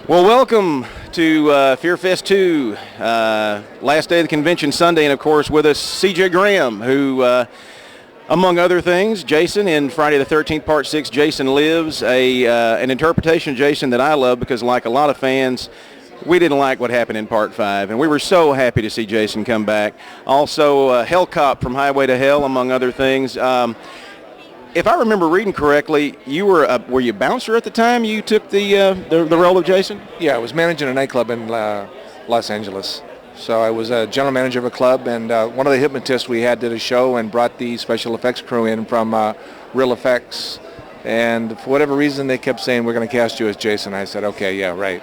Well, welcome to Fear Fest 2, last day of the convention Sunday, and of course with us CJ Graham, who, among other things, Jason in Friday the 13th Part 6, Jason Lives, an interpretation of Jason that I love because like a lot of fans, we didn't like what happened in Part 5, and we were so happy to see Jason come back. Also, Hell Cop from Highway to Hell, among other things. If I remember reading correctly, you were you a bouncer at the time you took the role of Jason? Yeah, I was managing a nightclub in Los Angeles. So I was a general manager of a club, and one of the hypnotists we had did a show and brought the special effects crew in from Real Effects. And for whatever reason, they kept saying, we're going to cast you as Jason. I said, okay, yeah, right.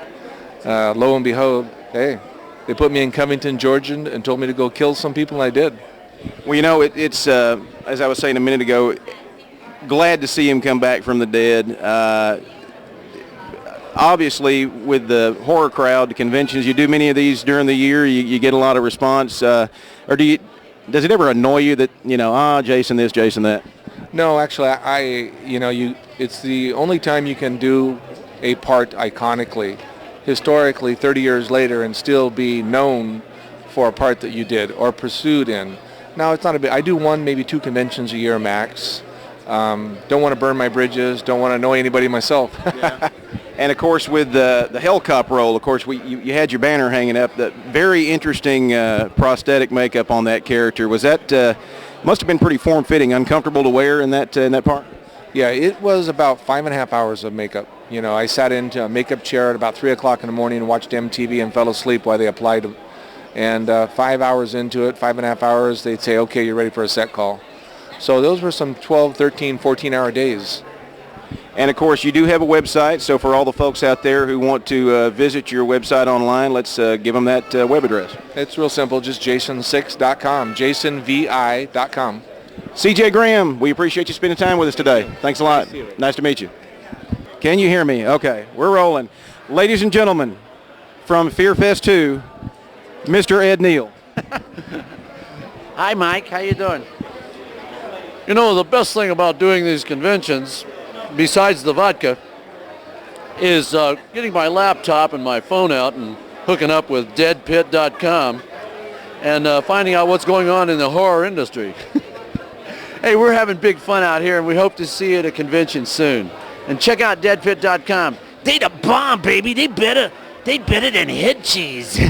Lo and behold, hey, they put me in Covington, Georgia, and told me to go kill some people, and I did. Well, you know, it's as I was saying a minute ago, glad to see him come back from the dead. Obviously, with the horror crowd, the conventions, you do many of these during the year, you get a lot of response. Or does it ever annoy you that, Jason this, Jason that? No, actually, it's the only time you can do a part iconically, historically, 30 years later, and still be known for a part that you did or pursued in. Now, it's not a big, I do one, maybe two conventions a year max. Don't want to burn my bridges, don't want to annoy anybody myself. Yeah. And of course with the Hell Cop role, of course you had your banner hanging up. The very interesting prosthetic makeup on that character. Was that must have been pretty form-fitting, uncomfortable to wear in that part? Yeah, it was about 5.5 hours of makeup. I sat into a makeup chair at about 3 o'clock in the morning and watched MTV and fell asleep while they applied them. And 5 hours into it, 5.5 hours, they'd say, okay, you're ready for a set call. So those were some 12, 13, 14-hour days. And, of course, you do have a website, so for all the folks out there who want to visit your website online, let's give them that web address. It's real simple, just jason6.com, jasonvi.com. CJ Graham, we appreciate you spending time with us today. Thanks a lot. Nice to meet you. Can you hear me? Okay, we're rolling. Ladies and gentlemen, from Fear Fest 2, Mr. Ed Neal. Hi, Mike. How you doing? The best thing about doing these conventions, besides the vodka, is getting my laptop and my phone out and hooking up with DEADPIT.com and finding out what's going on in the horror industry. Hey, we're having big fun out here, and we hope to see you at a convention soon. And check out DEADPIT.com. They the bomb, baby. They better than head cheese.